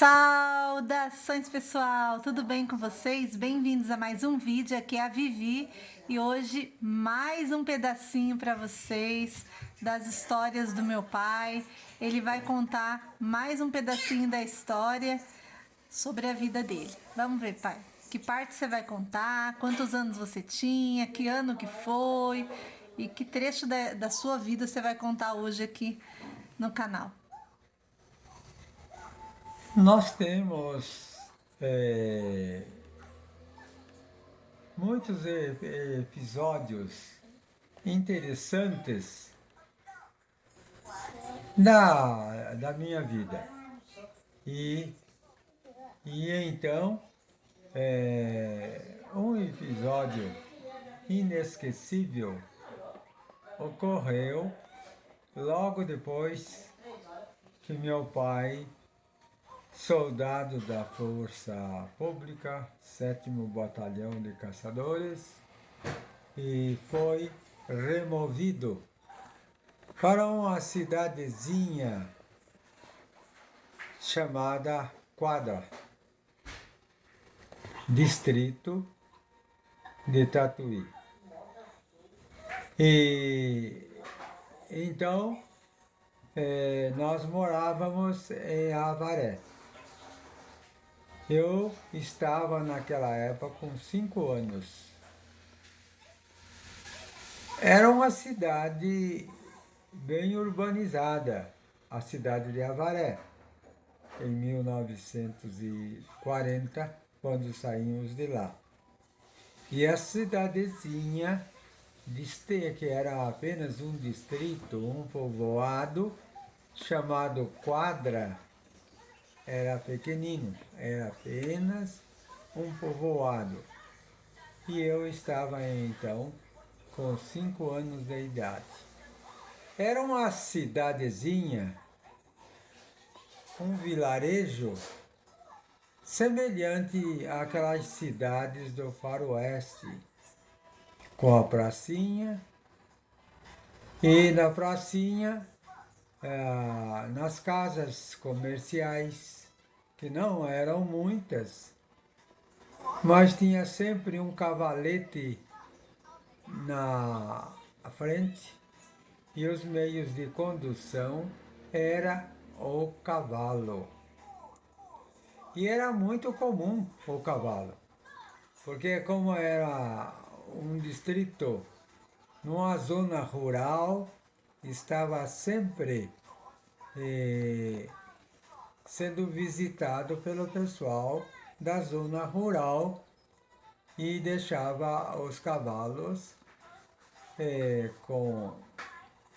Saudações, pessoal! Tudo bem com vocês? Bem-vindos a mais um vídeo. Aqui é a Vivi e hoje mais um pedacinho para vocês das histórias do meu pai. Ele vai contar mais um pedacinho da história sobre a vida dele. Vamos ver, pai. Que parte você vai contar? Quantos anos você tinha? Que ano que foi? E que trecho da sua vida você vai contar hoje aqui no canal? Nós temos muitos episódios interessantes da minha vida. E, um episódio inesquecível ocorreu logo depois que meu pai, soldado da Força Pública, 7º Batalhão de Caçadores, e foi removido para uma cidadezinha chamada Quadra, distrito de Tatuí. E então nós morávamos em Avaré. Eu estava naquela época com 5 anos. Era uma cidade bem urbanizada, a cidade de Avaré, em 1940, quando saímos de lá. E a cidadezinha, que era apenas um distrito, um povoado, chamado Quadra, era pequenino, era apenas um povoado. E eu estava então com 5 anos de idade. Era uma cidadezinha, um vilarejo semelhante àquelas cidades do faroeste, com a pracinha, e na pracinha, nas casas comerciais, que não eram muitas, mas tinha sempre um cavalete na frente, e os meios de condução era o cavalo. E era muito comum o cavalo, porque como era um distrito numa zona rural, estava sempre sendo visitado pelo pessoal da zona rural e deixava os cavalos com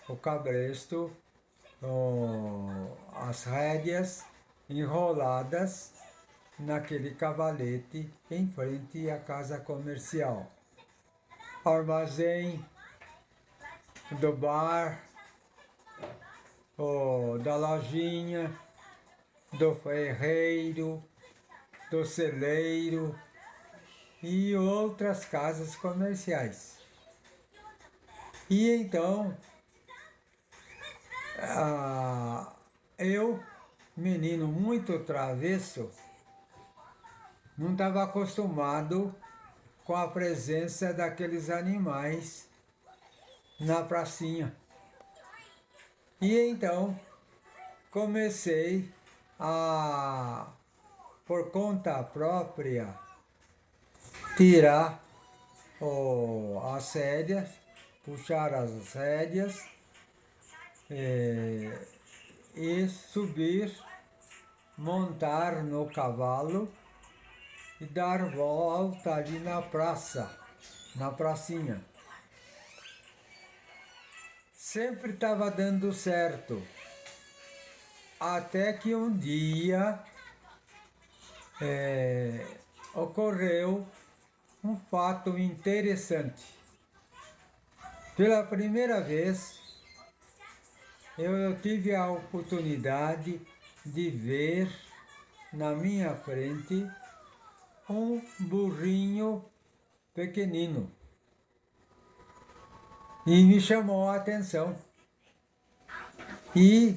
o cabresto, as rédeas enroladas naquele cavalete em frente à casa comercial. Armazém do bar, da lojinha, do ferreiro, do celeiro e outras casas comerciais. E então, eu, menino muito travesso, não estava acostumado com a presença daqueles animais na pracinha. E então comecei a, por conta própria, tirar as rédeas, puxar as rédeas e subir, montar no cavalo e dar volta ali na praça, na pracinha. Sempre estava dando certo, até que um dia ocorreu um fato interessante. Pela primeira vez, eu tive a oportunidade de ver na minha frente um burrinho pequenino. E me chamou a atenção. E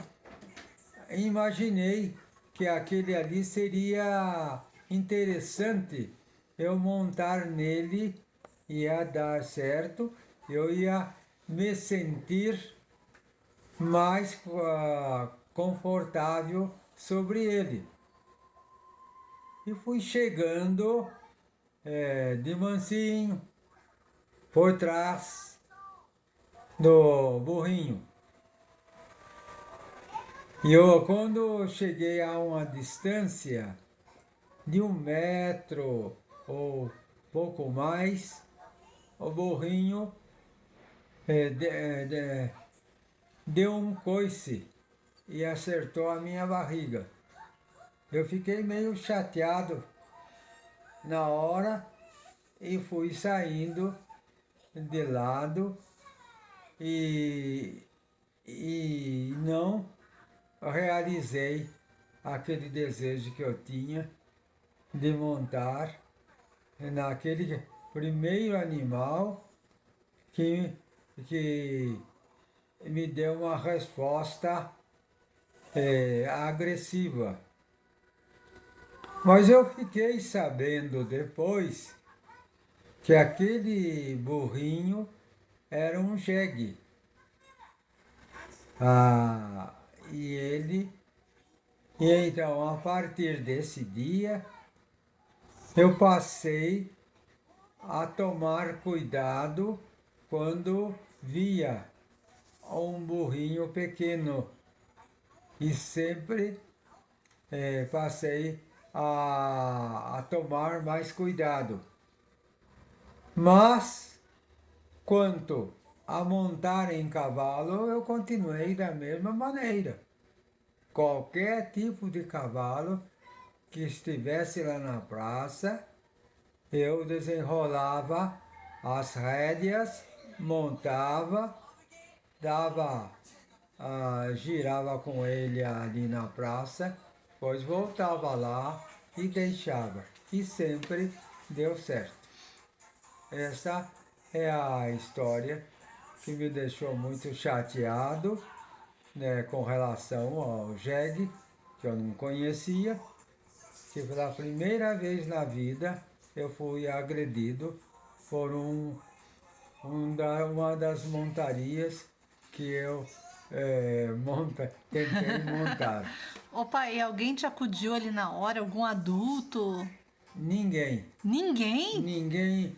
imaginei que aquele ali seria interessante eu montar nele, ia dar certo, eu ia me sentir mais confortável sobre ele. E fui chegando de mansinho por trás do burrinho. E eu, quando cheguei a uma distância de 1 metro ou pouco mais, o burrinho deu um coice e acertou a minha barriga. Eu fiquei meio chateado na hora e fui saindo de lado e não realizei aquele desejo que eu tinha de montar naquele primeiro animal que me deu uma resposta agressiva. Mas eu fiquei sabendo depois que aquele burrinho era um jegue. E então, a partir desse dia, eu passei a tomar cuidado quando via um burrinho pequeno. E sempre passei a tomar mais cuidado. Mas, quanto a montar em cavalo, eu continuei da mesma maneira. Qualquer tipo de cavalo que estivesse lá na praça, eu desenrolava as rédeas, montava, girava com ele ali na praça, depois voltava lá e deixava. E sempre deu certo. Essa é a história que me deixou muito chateado, né, com relação ao jegue, que eu não conhecia, que pela primeira vez na vida eu fui agredido por uma das montarias que eu tentei montar. Ô pai, e alguém te acudiu ali na hora? Algum adulto? Ninguém. Ninguém? Ninguém.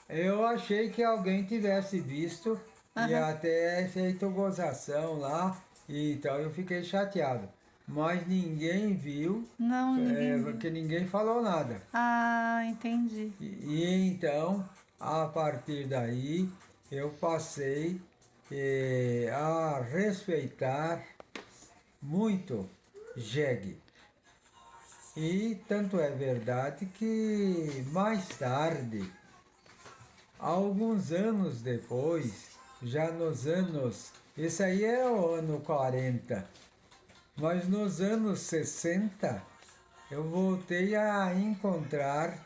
Eu achei que alguém tivesse visto e Aham. até feito gozação lá, e então eu fiquei chateado. Mas ninguém viu, Não, ninguém viu. porque ninguém falou nada. Ah, entendi. E então, a partir daí, eu passei a respeitar muito jegue. E tanto é verdade que mais tarde, alguns anos depois, já nos anos, esse aí é o ano 40, mas nos anos 60, eu voltei a encontrar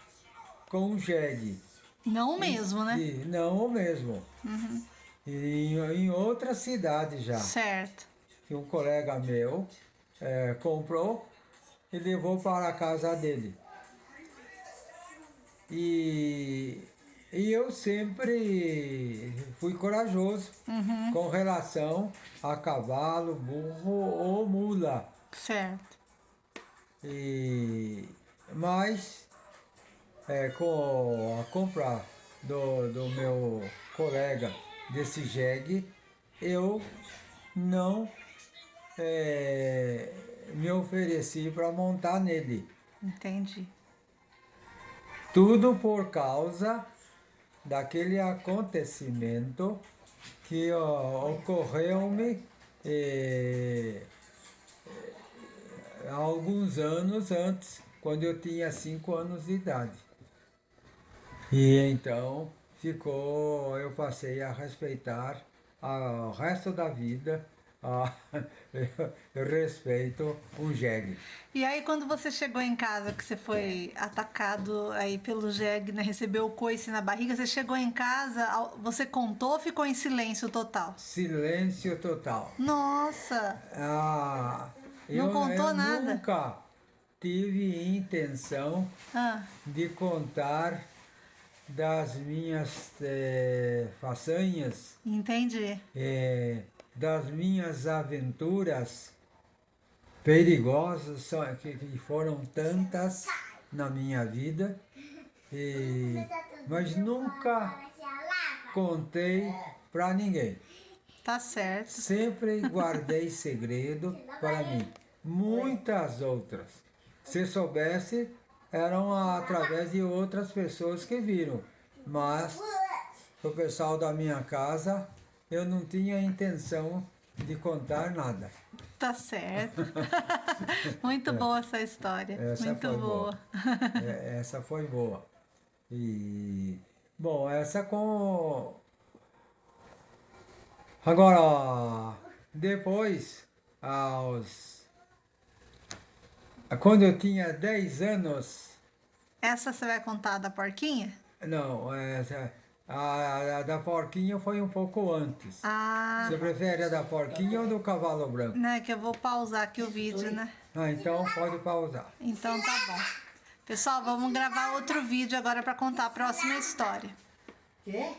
com o jegue. Não mesmo, né? Não o mesmo. E em outra cidade já. Certo. Que um colega meu comprou e levou para a casa dele. E eu sempre fui corajoso com relação a cavalo, burro ou mula. Certo. Mas com a compra do meu colega desse jegue, eu não me ofereci para montar nele. Entendi. Tudo por causa daquele acontecimento que ocorreu-me há alguns anos antes, quando eu tinha 5 anos de idade. E então eu passei a respeitar o resto da vida, eu respeito o jegue. E aí, quando você chegou em casa, que você foi atacado aí pelo jegue, né? Recebeu o coice na barriga, você chegou em casa, você contou ou ficou em silêncio total? Silêncio total. Nossa! Não contou nada? Nunca tive intenção Ah, de contar das minhas façanhas, entendi. das minhas aventuras perigosas, que foram tantas na minha vida, mas nunca contei para ninguém. Tá certo. Sempre guardei segredo para mim. Muitas outras. Se soubesse, eram através de outras pessoas que viram. Mas o pessoal da minha casa, eu não tinha intenção de contar nada. Tá certo. Muito boa essa história. Essa Muito foi boa. Essa foi boa. E, bom, essa com. Agora, depois, quando eu tinha 10 anos, Essa você vai contar da porquinha? não, a da porquinha foi um pouco antes. Ah, Você prefere a da porquinha ou do cavalo branco? né, que eu vou pausar aqui o vídeo, né? Ah, então pode pausar. Então tá bom. Pessoal, vamos gravar outro vídeo agora para contar a próxima história. Quê?